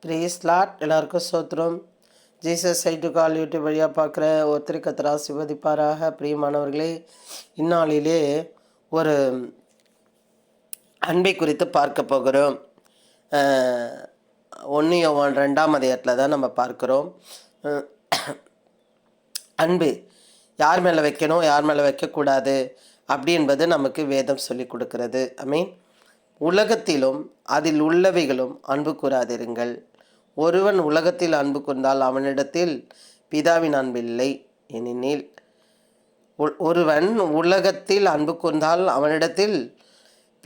Breeze lot எல்லாருக்கும் சோத்திரம். Jesus site கால் YouTube வழியாக பார்க்குற ஒருத்தரை கத்தர் ஆசீர்வதிப்பாராக. பிரியமானவர்களே, இந்நாளிலே ஒரு அன்பை குறித்து பார்க்க போகிறோம். 1 யோவான் 2ஆம் அதிகாரத்தில் தான் நம்ம பார்க்குறோம். அன்பு யார் மேலே வைக்கணும், யார் மேலே வைக்கக்கூடாது அப்படி என்பது நமக்கு வேதம் சொல்லி கொடுக்கிறது. உலகத்திலும் அதில் உள்ளவைகளும் அன்பு கூறாதிருங்கள். ஒருவன் உலகத்தில் அன்பு கூர்ந்தால் அவனிடத்தில் பிதாவின் அன்பில்லை. ஏனெனில் ஒருவன் உலகத்தில் அன்பு கூர்ந்தால் அவனிடத்தில்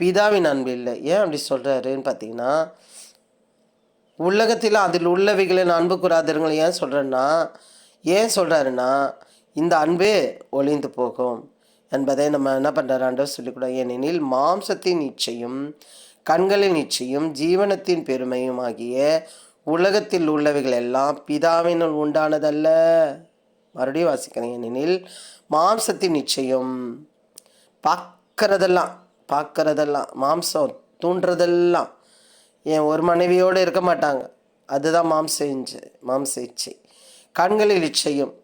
பிதாவின் அன்பு இல்லை. ஏன் அப்படி சொல்கிறாருன்னு பார்த்தீங்கன்னா, உலகத்தில் அதில் உள்ளவைகளின் அன்பு கூறாதிருங்கள் ஏன் சொல்கிறாருன்னா இந்த அன்பே ஒளிந்து போகும் என்பதை நம்ம என்ன பண்ணுறாண்டோ சொல்லிக்கூடாது. ஏனெனில் மாம்சத்தின் இச்சையும் கண்களின் இச்சையும் ஜீவனத்தின் பெருமையும் ஆகிய உலகத்தில் உள்ளவைகள் எல்லாம் பிதாவினால் உண்டானதல்ல. மறுபடியும் வாசிக்கிறேன். ஏனெனில் மாம்சத்தின் நிச்சயம் பார்க்கறதெல்லாம் மாம்சம் தூண்டுறதெல்லாம். ஏன் ஒரு மனைவியோடு இருக்க மாட்டாங்க, அதுதான் மாம்ச இச்சை. கண்களில் இச்சையும்,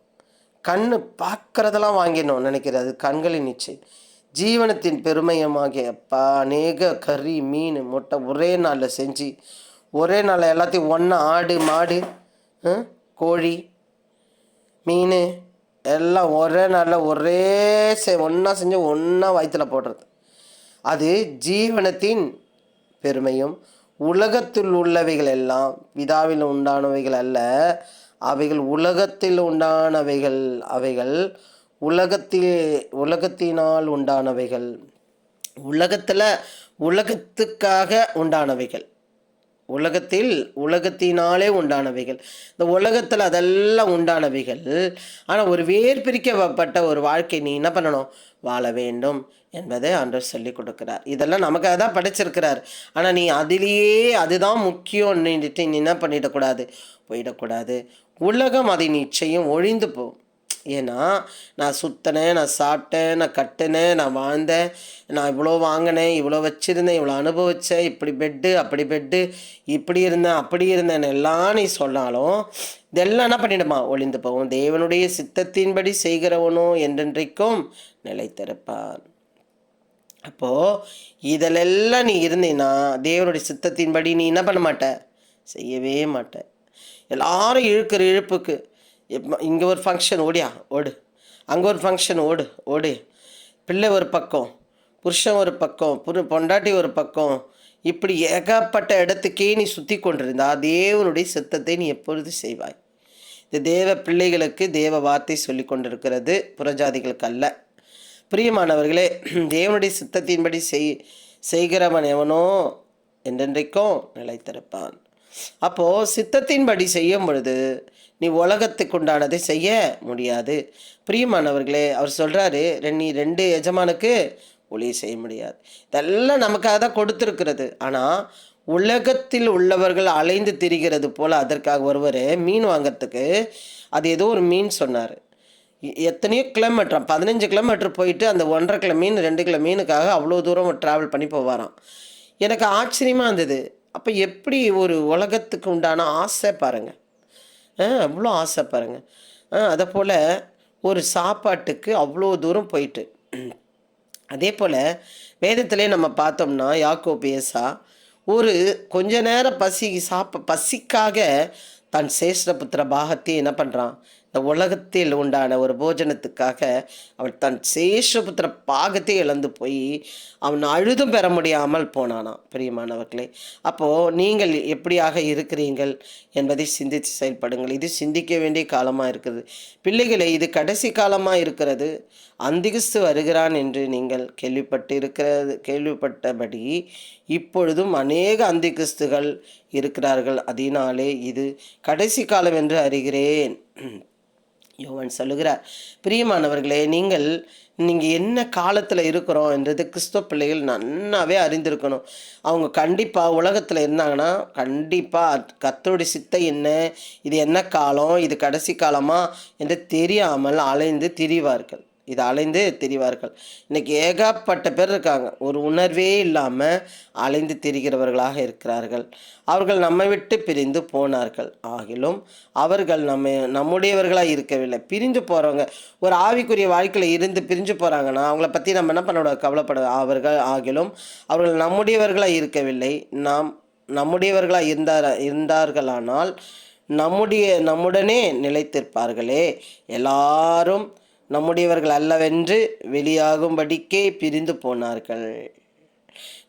கண்ணு பார்க்கறதெல்லாம் வாங்கிடணும் நினைக்கிறது, கண்களின் இச்சை. ஜீவனத்தின் பெருமையமாகிய அநேக கறி மீன் முட்டை ஒரே நாளில் செஞ்சு ஒரே நாளில் எல்லாத்தையும் ஒன்றா ஆடு மாடு கோழி மீன் எல்லாம் ஒரே நாளில் ஒன்றா செஞ்சு ஒன்றா வயிற்றில் போடுறது. அது ஜீவனத்தின் பெருமையும். உலகத்தில் உள்ளவைகள் எல்லாம் பிதாவில் உண்டானவைகள் அல்ல, அவைகள் உலகத்தில் உண்டானவைகள். அவைகள் உலகத்தினால் உண்டானவைகள். உலகத்துக்காக உண்டானவைகள், உலகத்தினாலே உண்டானவைகள். இந்த உலகத்தில் அதெல்லாம் உண்டானவைகள். ஆனால் ஒரு வேர் பிரிக்கப்பட்ட ஒரு வாழ்க்கை நீ என்ன பண்ணணும், வாழ வேண்டும் என்பதை ஆண்டவர் சொல்லி கொடுக்குறார். இதெல்லாம் நமக்காக தான் படைச்சிருக்கிறார். ஆனால் நீ அதிலேயே அதுதான் முக்கியம் நீ என்ன போயிடக்கூடாது. உலகம் அதை நிச்சயம் ஒழிந்து போகும். ஏன்னா நான் சுற்றினேன், நான் சாப்பிட்டேன், நான் கட்டினேன், நான் வாழ்ந்தேன், நான் இவ்வளோ வாங்கினேன், இவ்வளோ வச்சுருந்தேன், இவ்வளோ அனுபவித்தேன், இப்படி பெட்டு அப்படி பெட்டு, இப்படி இருந்தேன் அப்படி இருந்தேன் எல்லாம் நீ சொன்னாலும் இதெல்லாம் என்ன பண்ணிடுமா, ஒளிந்து போகும். தேவனுடைய சித்தத்தின்படி செய்கிறவனோ என்றென்றைக்கும் நிலைத்திருப்பான். அப்போது இதிலெல்லாம் நீ இருந்தீன்னா தேவனுடைய சித்தத்தின்படி நீ என்ன பண்ண மாட்ட, செய்யவே மாட்ட. எல்லாரும் இழுக்கிற இழுப்புக்கு இங்கே ஒரு ஃபங்க்ஷன் ஓடு, அங்கே ஒரு ஃபங்க்ஷன் ஓடு, பிள்ளை ஒரு பக்கம், புருஷன் ஒரு பக்கம், பொண்டாட்டி ஒரு பக்கம், இப்படி ஏகப்பட்ட இடத்துக்கே நீ சுற்றி கொண்டிருந்தா தேவனுடைய சித்தத்தை நீ எப்பொழுது செய்வாய்? இது தேவ பிள்ளைகளுக்கு தேவ வார்த்தை சொல்லி கொண்டிருக்கிறது, புறஜாதிகளுக்கு அல்ல. பிரியமானவர்களே, தேவனுடைய சித்தத்தின்படி செய்கிறவன் எவனோ என்றென்றைக்கும் நிலைத்திருப்பான். அப்போது சித்தத்தின்படி செய்யும் பொழுது நீ உலகத்துக்கு உண்டானதை செய்ய முடியாது. பிரியமானவர்களே, அவர் சொல்கிறாரு, நீ 2 எஜமானுக்கு ஊழியம் செய்ய முடியாது. இதெல்லாம் நமக்காக தான் கொடுத்துருக்கிறது. ஆனால் உலகத்தில் உள்ளவர்கள் அலைந்து திரிகிறது போல் அதற்காக ஒருவர் மீன் வாங்கிறதுக்கு, அது ஏதோ ஒரு மீன் சொன்னார், எத்தனையோ கிலோமீட்டர் 15 கிலோமீட்டர் போயிட்டு அந்த 1.5 கிலோ மீன் 2 கிலோ மீனுக்காக அவ்வளோ தூரம் ட்ராவல் பண்ணி போவாராம். எனக்கு ஆச்சரியமாக இருந்தது. அப்போ எப்படி ஒரு உலகத்துக்கு உண்டான ஆசை பாருங்கள், அவ்வளோ ஆசை பாருங்கள். அதை போல் ஒரு சாப்பாட்டுக்கு அவ்வளோ தூரம் போயிட்டு. அதே போல் வேதத்திலே நம்ம பார்த்தோம்னா யாக்கோபு ஏசா ஒரு கொஞ்ச நேரம் பசிக்காக தன் சேஷ்டபுத்திர பாகத்தை என்ன பண்ணுறான், இந்த உலகத்தில் உண்டான ஒரு போஜனத்துக்காக அவன் தன் சேஷபுத்திர பாகத்தை இழந்து போய் அவன் அழுதும் பெற முடியாமல் போனானான். பிரியமானவர்களே, அப்போது நீங்கள் எப்படியாக இருக்கிறீர்கள் என்பதை சிந்தித்து செயல்படுங்கள். இது சிந்திக்க வேண்டிய காலமாக இருக்குது பிள்ளைகளை. இது கடைசி காலமாக இருக்கிறது. அந்திகிறிஸ்து வருகிறான் என்று நீங்கள் கேள்விப்பட்டபடி இப்பொழுதும் அநேக அந்திகிறிஸ்துகள் இருக்கிறார்கள். அதனாலே இது கடைசி காலம் என்று அறிகிறேன். யோவான் சொல்லுகிறார். பிரியமானவர்களே, நீங்கள் என்ன காலத்தில் இருக்கிறோம் என்றது கிறிஸ்துவ பிள்ளைகள் நன்னாவே அறிந்திருக்கணும். அவங்க கண்டிப்பாக உலகத்தில் இருந்தாங்கன்னா கண்டிப்பாக கர்த்தருடைய சித்தை என்ன, இது என்ன காலம், இது கடைசி காலமா என்று தெரியாமல் அலைந்து திரிவார்கள். இதை அலைந்து திரிவார்கள். இன்றைக்கி ஏகப்பட்ட பேர் இருக்காங்க, ஒரு உணர்வே இல்லாமல் அலைந்து திரிகிறவர்களாக இருக்கிறார்கள். அவர்கள் நம்மை விட்டு பிரிந்து போனார்கள், ஆகிலும் அவர்கள் நம்முடையவர்களாக இருக்கவில்லை. பிரிஞ்சு போகிறவங்க ஒரு ஆவிக்குரிய வாழ்க்கையில் இருந்து பிரிஞ்சு போகிறாங்கன்னா அவங்கள பற்றி நம்ம என்ன பண்ண கவலைப்பட. ஆகிலும் அவர்கள் நம்முடையவர்களாக இருக்கவில்லை. நம்முடையவர்களாக இருந்தார்களானால் நம்முடனே நிலைத்திருப்பார்களே. எல்லாரும் நம்முடையவர்கள் அல்லவென்று வெளியாகும்படிக்கே பிரிந்து போனார்கள்.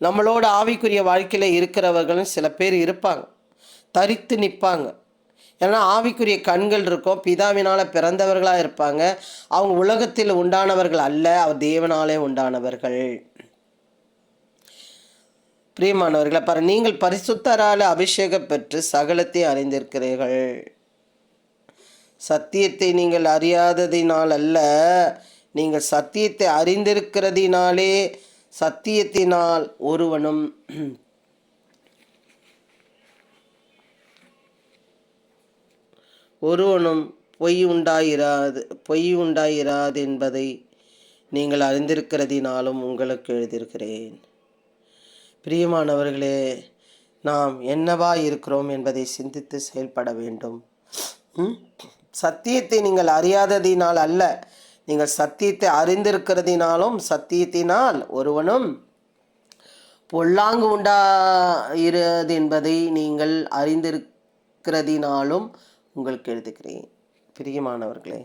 நம்மளோட ஆவிக்குரிய வாழ்க்கையில் இருக்கிறவர்களும் சில பேர் இருப்பாங்க, தரித்து நிற்பாங்க. ஏன்னா ஆவிக்குரிய கண்கள் இருக்கும், பிதாவினால் பிறந்தவர்களாக இருப்பாங்க. அவங்க உலகத்தில் உண்டானவர்கள் அல்ல, அவர் தேவனாலே உண்டானவர்கள். பிரியமானவர்களை பாரு, நீங்கள் பரிசுத்தரால் அபிஷேகம் பெற்று சகலத்தை அறிந்திருக்கிறீர்கள். சத்தியத்தை நீங்கள் அறியாததினால் அல்ல, நீங்கள் சத்தியத்தை அறிந்திருக்கிறதினாலே. சத்தியத்தினால் ஒருவனும் பொய் உண்டாயிராது என்பதை நீங்கள் அறிந்திருக்கிறதினாலும் உங்களுக்கு எழுதியிருக்கிறேன். பிரியமானவர்களே, நாம் என்னவா இருக்கிறோம் என்பதை சிந்தித்து செயல்பட வேண்டும். சத்தியத்தை நீங்கள் அறியாததினால் அல்ல, நீங்கள் சத்தியத்தை அறிந்திருக்கிறதினாலும். சத்தியத்தினால் ஒருவனும் பொல்லாங்கு உண்டாயிராது என்பதை நீங்கள் அறிந்திருக்கிறதினாலும் உங்களுக்கு எழுதுகிறேன். பிரியமானவர்களே,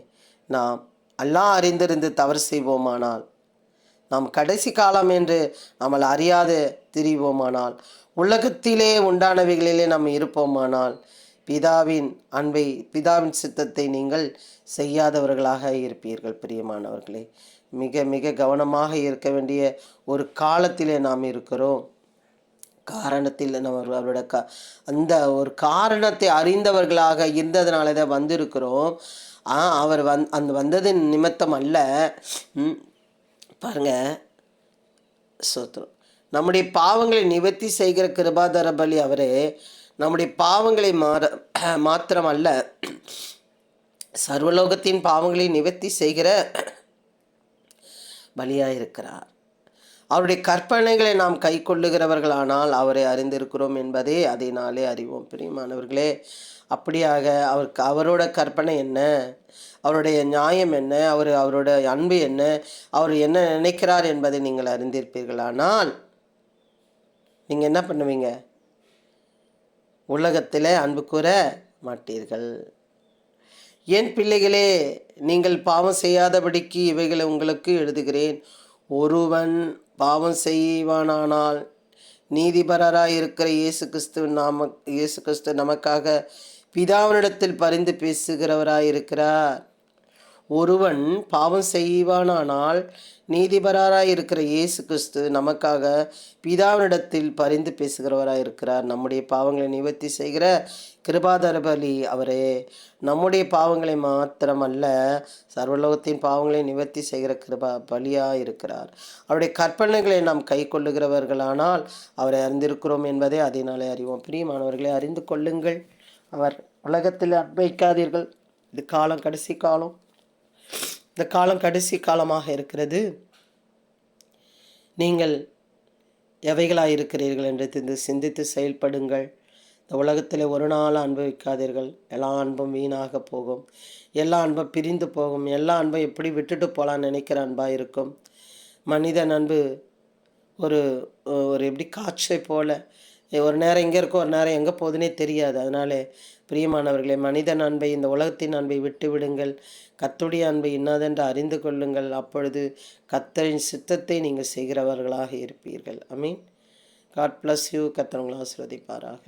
நாம் எல்லாம் அறிந்திருந்து தவறு செய்வோமானால், நாம் கடைசி காலம் என்று நம்மளை அறியாது திரிவோமானால், உலகத்திலே உண்டானவைகளிலே நாம் இருப்போமானால், பிதாவின் சித்தத்தை நீங்கள் செய்யாதவர்களாக இருப்பீர்கள். பிரியமானவர்களே, மிக மிக கவனமாக இருக்க வேண்டிய ஒரு காலத்திலே நாம் இருக்கிறோம். காரணத்தில் நம்ம அவரோட அந்த ஒரு காரணத்தை அறிந்தவர்களாக இருந்ததுனால தான் வந்திருக்கிறோம். அவர் வந்ததின் நிமித்தம் அல்ல. பாருங்க, சோத்திரம். நம்முடைய பாவங்களை நிவர்த்தி செய்கிற கிருபாதார பலி அவரே. நம்முடைய பாவங்களை மாத்திரம் அல்ல, சர்வலோகத்தின் பாவங்களை நிவர்த்தி செய்கிற பலியாயிருக்கிறார். அவருடைய கற்பனைகளை நாம் கை கொள்ளுகிறவர்களானால் அவரை அறிந்திருக்கிறோம் என்பதே அதனாலே அறிவோம். பிரியமானவர்களே, அப்படியாக அவரோட கற்பனை என்ன, அவருடைய நியாயம் என்ன, அவரோட அன்பு என்ன, அவர் என்ன நினைக்கிறார் என்பதை நீங்கள் அறிந்திருப்பீர்களானால் நீங்கள் என்ன பண்ணுவீங்க? உலகத்தில் அன்பு கூற மாட்டீர்கள். என் பிள்ளைகளே, நீங்கள் பாவம் செய்யாதபடிக்கு இவைகளை உங்களுக்கு எழுதுகிறேன். ஒருவன் பாவம் செய்வானானால் நீதிபரராய் இருக்கிற இயேசு கிறிஸ்து நமக்காக பிதாவினிடத்தில் பரிந்து பேசுகிறவராயிருக்கிறார். ஒருவன் பாவம் செய்வானானால் நீதிபரராய் இருக்கிற இயேசு கிறிஸ்து நமக்காக பிதாவினிடத்தில் பரிந்து பேசுகிறவராயிருக்கிறார். நம்முடைய பாவங்களை நிவர்த்தி செய்கிற கிருபாதார பலி அவரே. நம்முடைய பாவங்களை மாத்திரமல்ல, சர்வலோகத்தின் பாவங்களை நிவர்த்தி செய்கிற பலியாக இருக்கிறார். அவருடைய கற்பனைகளை நாம் கை கொள்ளுகிறவர்களானால் அவரை அறிந்திருக்கிறோம் என்பதை அதனாலே அறிவோம். பிரியமானவர்களை அறிந்து கொள்ளுங்கள். அவர் உலகத்தில் அன்பைக்காதீர்கள். இது காலம் கடைசி காலம். இந்த காலம் கடைசி காலமாக இருக்கிறது. நீங்கள் எவைகளாக இருக்கிறீர்கள் என்று சிந்தித்து செயல்படுங்கள். இந்த உலகத்தில் ஒரு நாள் அனுபவிக்காதீர்கள். எல்லா அன்பும் வீணாக போகும், எல்லா அன்பும் பிரிந்து போகும். எல்லா அன்பும் எப்படி விட்டுட்டு போகலான்னு நினைக்கிற அன்பாக இருக்கும். மனிதன் அன்பு ஒரு எப்படி காற்றை போல, ஒரு நேரம் எங்கே இருக்கோ ஒரு நேரம் எங்கே போகுதுன்னே தெரியாது. அதனாலே பிரியமானவர்களே, மனிதன் அன்பை, இந்த உலகத்தின் அன்பை விட்டு விடுங்கள். கர்த்தருடைய அன்பை இன்னாதென்று அறிந்து கொள்ளுங்கள். அப்பொழுது கர்த்தரின் சித்தத்தை நீங்கள் செய்கிறவர்களாக இருப்பீர்கள். ஐ மீன், காட் பிளஸ் யூ. கர்த்தர் உங்களை ஆசீர்வதிப்பாராக.